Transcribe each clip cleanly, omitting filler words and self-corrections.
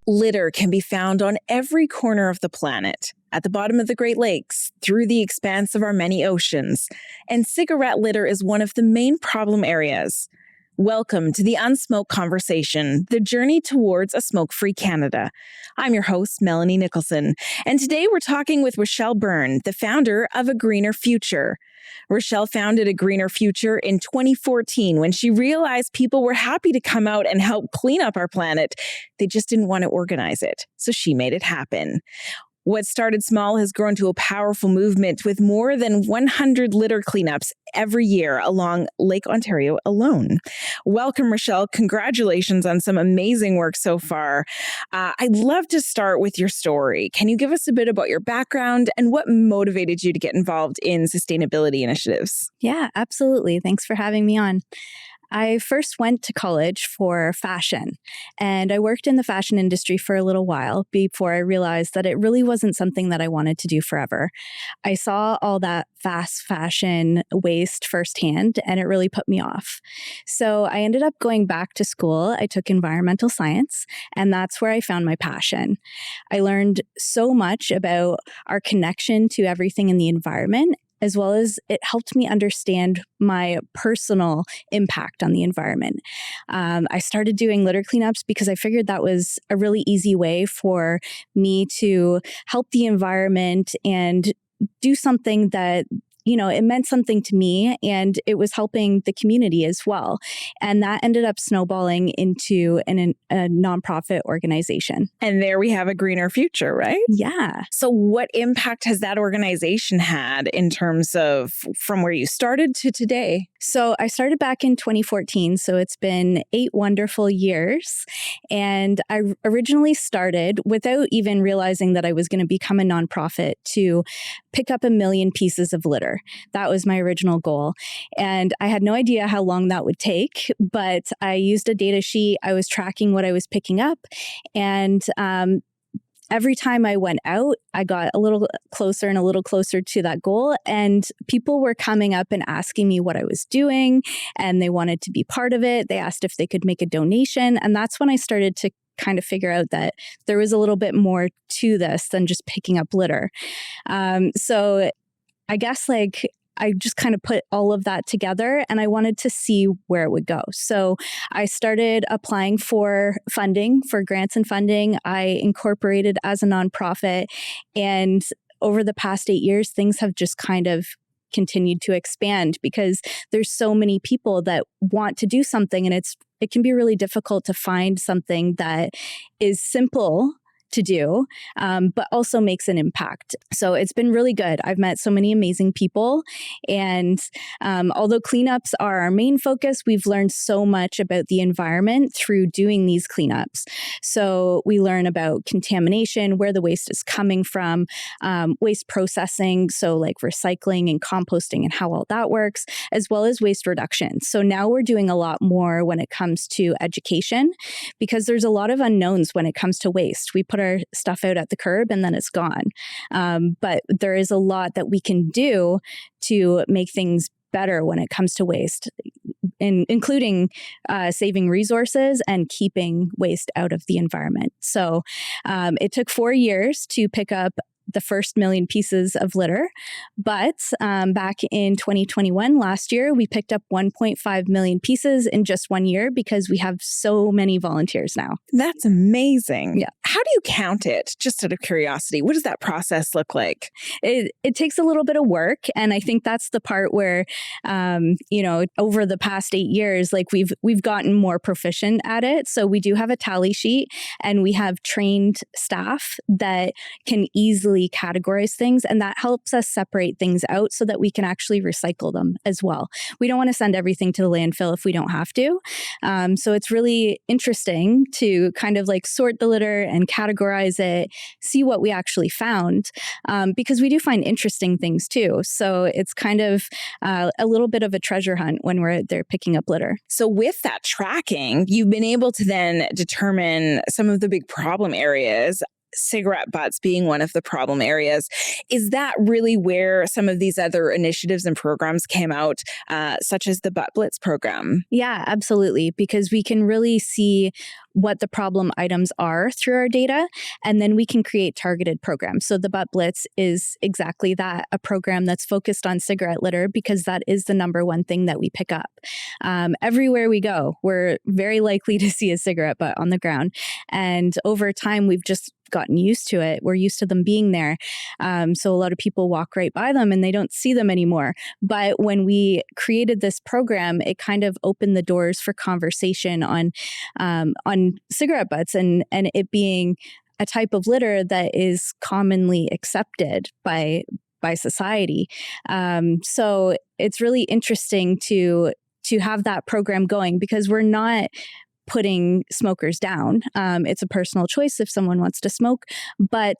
Litter can be found on every corner of the planet, at the bottom of the Great Lakes, through the expanse of our many oceans, and cigarette litter is one of the main problem areas. Welcome to the Unsmoked Conversation, the journey towards a smoke-free Canada. I'm your host, Melanie Nicholson, and today we're talking with Rochelle Byrne, the founder of A Greener Future. Rochelle founded A Greener Future in 2014 when she realized people were happy to come out and help clean up our planet. They just didn't want to organize it, so she made it happen. What started small has grown to a powerful movement with more than 100 litter cleanups every year along Lake Ontario alone. Welcome, Rochelle. Congratulations on some amazing work so far. I'd love to start with your story. Can you give us a bit about your background and what motivated you to get involved in sustainability initiatives? Yeah, absolutely. Thanks for having me on. I first went to college for fashion, and I worked in the fashion industry for a little while before I realized that it really wasn't something that I wanted to do forever. I saw all that fast fashion waste firsthand, and it really put me off. So I ended up going back to school. I took environmental science, and that's where I found my passion. I learned so much about our connection to everything in the environment, as well as it helped me understand my personal impact on the environment. I started doing litter cleanups because I figured that was a really easy way for me to help the environment and do something that, it meant something to me, and it was helping the community as well. And that ended up snowballing into a nonprofit organization. And there we have A Greener Future, right? Yeah. So what impact has that organization had in terms of from where you started to today? So I started back in 2014, so it's been 8 wonderful years. And I originally started without even realizing that I was going to become a nonprofit to pick up 1 million pieces of litter. That was my original goal. And I had no idea how long that would take, but I used a data sheet. I was tracking what I was picking up. And every time I went out, I got a little closer and a little closer to that goal. And people were coming up and asking me what I was doing, and they wanted to be part of it. They asked if they could make a donation. And that's when I started to kind of figure out that there was a little bit more to this than just picking up litter. So I guess I just kind of put all of that together, and I wanted to see where it would go. So I started applying for funding, for grants and funding. I incorporated as a nonprofit, and over the past 8 years, things have just kind of continued to expand because there's so many people that want to do something, and it can be really difficult to find something that is simple to do, but also makes an impact. So it's been really good. I've met so many amazing people. And although cleanups are our main focus, we've learned so much about the environment through doing these cleanups. So we learn about contamination, where the waste is coming from, waste processing, so like recycling and composting and how all that works, as well as waste reduction. So now we're doing a lot more when it comes to education, because there's a lot of unknowns when it comes to waste. We put our stuff out at the curb and then it's gone. But there is a lot that we can do to make things better when it comes to waste, including saving resources and keeping waste out of the environment. So it took 4 years to pick up the first 1 million pieces of litter. But back in 2021, last year, we picked up 1.5 million pieces in just 1 year because we have so many volunteers now. That's amazing. Yeah. How do you count it? Just out of curiosity, what does that process look like? It takes a little bit of work. And I think that's the part where, over the past 8 years, we've gotten more proficient at it. So we do have a tally sheet, and we have trained staff that can easily categorize things, and that helps us separate things out so that we can actually recycle them as well. We don't want to send everything to the landfill if we don't have to. So it's really interesting to kind of sort the litter and categorize it, see what we actually found, because we do find interesting things too. So it's kind of a little bit of a treasure hunt when we're out there picking up litter. So with that tracking, you've been able to then determine some of the big problem areas. cigarette butts being one of the problem areas. Is that really where some of these other initiatives and programs came out, such as the Butt Blitz program? Yeah, absolutely. Because we can really see what the problem items are through our data, and then we can create targeted programs. So the Butt Blitz is exactly that, a program that's focused on cigarette litter, because that is the number one thing that we pick up. Everywhere we go, we're very likely to see a cigarette butt on the ground. And over time, we've just gotten used to it. We're used to them being there. So a lot of people walk right by them and they don't see them anymore. But when we created this program, it kind of opened the doors for conversation on cigarette butts and it being a type of litter that is commonly accepted by society. So it's really interesting to have that program going, because we're not putting smokers down. It's a personal choice if someone wants to smoke, but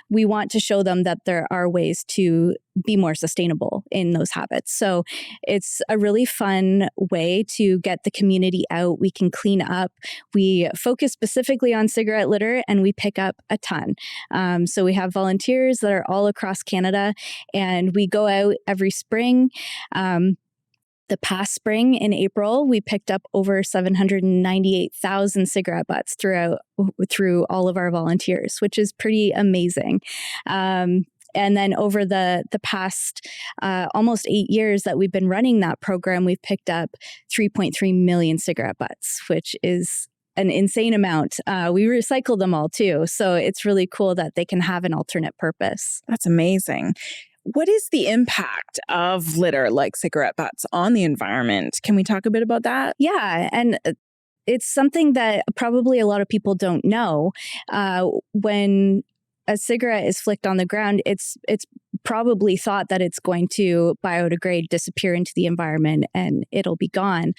we want to show them that there are ways to be more sustainable in those habits. So it's a really fun way to get the community out. We can clean up. We focus specifically on cigarette litter and we pick up a ton. So we have volunteers that are all across Canada, and we go out every spring. The past spring in April, we picked up over 798,000 cigarette butts through all of our volunteers, which is pretty amazing. And then over the past almost 8 years that we've been running that program, we've picked up 3.3 million cigarette butts, which is an insane amount. We recycle them all too. So it's really cool that they can have an alternate purpose. That's amazing. What is the impact of litter like cigarette butts on the environment? Can we talk a bit about that? Yeah, and it's something that probably a lot of people don't know. When a cigarette is flicked on the ground, it's probably thought that it's going to biodegrade, disappear into the environment, and it'll be gone.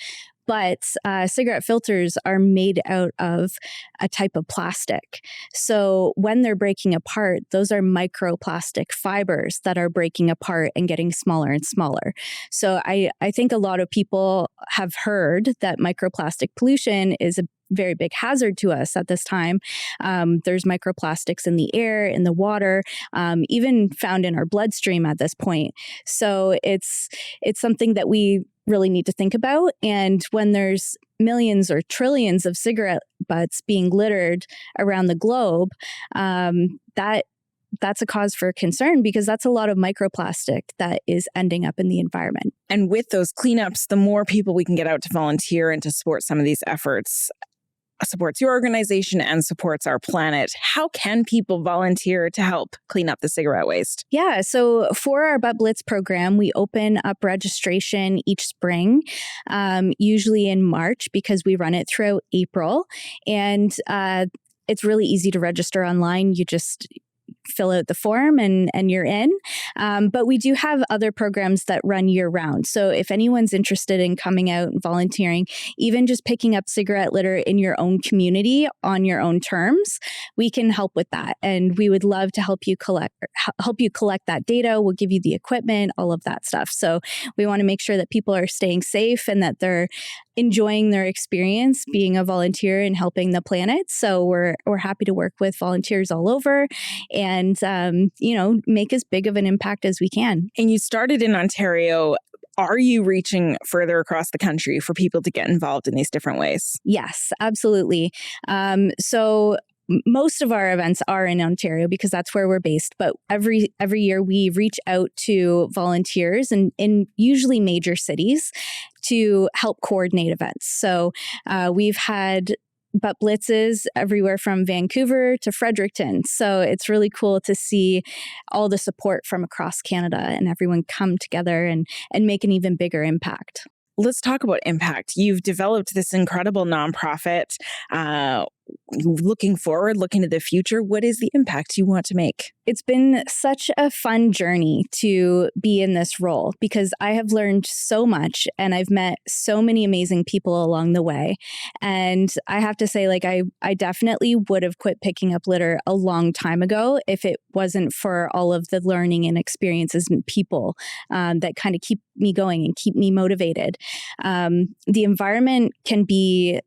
But cigarette filters are made out of a type of plastic. So when they're breaking apart, those are microplastic fibers that are breaking apart and getting smaller and smaller. So I think a lot of people have heard that microplastic pollution is a very big hazard to us at this time. There's microplastics in the air, in the water, even found in our bloodstream at this point. So it's something that we really need to think about. And when there's millions or trillions of cigarette butts being littered around the globe, that's a cause for concern, because that's a lot of microplastic that is ending up in the environment. And with those cleanups, the more people we can get out to volunteer and to support some of these efforts, supports your organization and supports our planet. How can people volunteer to help clean up the cigarette waste? Yeah, so for our Butt Blitz program, we open up registration each spring, usually in March, because we run it throughout April. And it's really easy to register online. You just fill out the form and you're in. But we do have other programs that run year round. So if anyone's interested in coming out and volunteering, even just picking up cigarette litter in your own community on your own terms, we can help with that. And we would love to help you collect that data. We'll give you the equipment, all of that stuff. So we want to make sure that people are staying safe and that they're enjoying their experience being a volunteer and helping the planet. So we're happy to work with volunteers all over and make as big of an impact as we can. And you started in Ontario. Are you reaching further across the country for people to get involved in these different ways? Yes, absolutely. So most of our events are in Ontario because that's where we're based. But every year we reach out to volunteers in usually major cities to help coordinate events. So we've had Butt Blitzes everywhere from Vancouver to Fredericton. So it's really cool to see all the support from across Canada and everyone come together and make an even bigger impact. Let's talk about impact. You've developed this incredible nonprofit. Looking forward, looking to the future, what is the impact you want to make? It's been such a fun journey to be in this role because I have learned so much and I've met so many amazing people along the way. And I have to say, I definitely would have quit picking up litter a long time ago if it wasn't for all of the learning and experiences and people that kind of keep me going and keep me motivated. The environment can be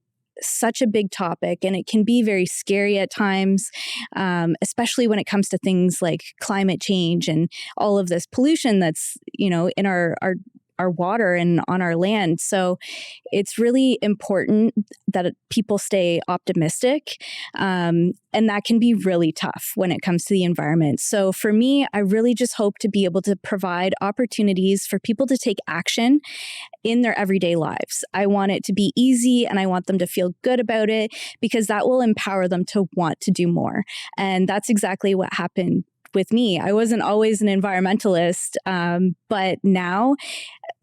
such a big topic, and it can be very scary at times, especially when it comes to things like climate change and all of this pollution that's, in our water and on our land. So it's really important that people stay optimistic. And that can be really tough when it comes to the environment. So for me, I really just hope to be able to provide opportunities for people to take action in their everyday lives. I want it to be easy, and I want them to feel good about it, because that will empower them to want to do more. And that's exactly what happened with me. I wasn't always an environmentalist, but now,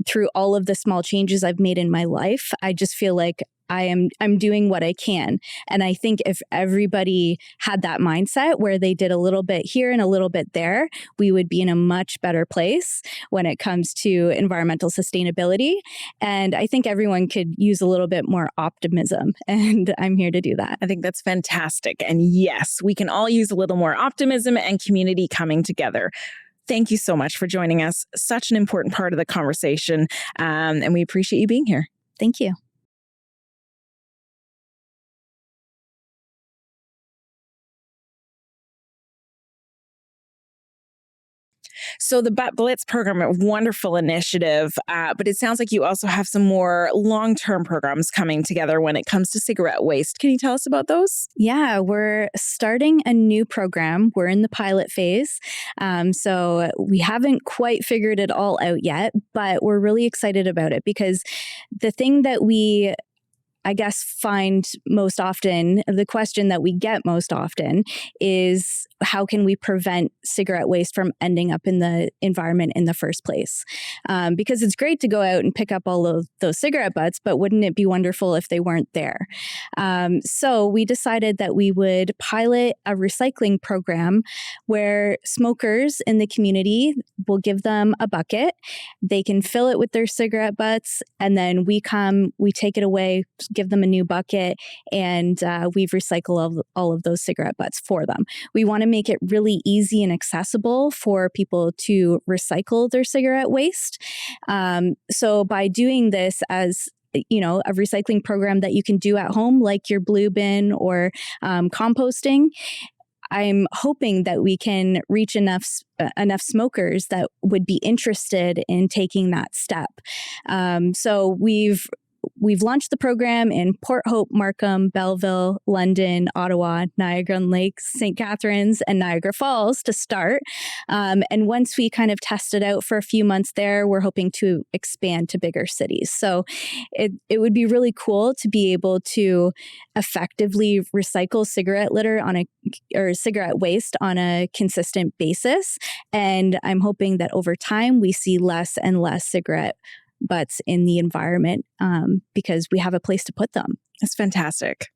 through all of the small changes I've made in my life, I just feel like I'm doing what I can. And I think if everybody had that mindset where they did a little bit here and a little bit there, we would be in a much better place when it comes to environmental sustainability. And I think everyone could use a little bit more optimism, and I'm here to do that. I think that's fantastic. And yes, we can all use a little more optimism and community coming together. Thank you so much for joining us. Such an important part of the conversation. And we appreciate you being here. Thank you. So the Butt Blitz program, a wonderful initiative, but it sounds like you also have some more long-term programs coming together when it comes to cigarette waste. Can you tell us about those? Yeah, we're starting a new program. We're in the pilot phase. So we haven't quite figured it all out yet, but we're really excited about it, because the thing that we find most often, the question that we get most often is, how can we prevent cigarette waste from ending up in the environment in the first place? Because it's great to go out and pick up all of those cigarette butts, but wouldn't it be wonderful if they weren't there? So we decided that we would pilot a recycling program where smokers in the community will give them a bucket. They can fill it with their cigarette butts, and then we take it away, give them a new bucket, and we recycle all of those cigarette butts for them. We want to make it really easy and accessible for people to recycle their cigarette waste. So by doing this as a recycling program that you can do at home, like your blue bin or composting, I'm hoping that we can reach enough smokers that would be interested in taking that step. So We've launched the program in Port Hope, Markham, Belleville, London, Ottawa, Niagara-on-Lakes, St. Catharines, and Niagara Falls to start. And once we kind of test it out for a few months there, we're hoping to expand to bigger cities. So it would be really cool to be able to effectively recycle cigarette litter or cigarette waste on a consistent basis. And I'm hoping that over time we see less and less cigarette butts in the environment, because we have a place to put them. That's fantastic.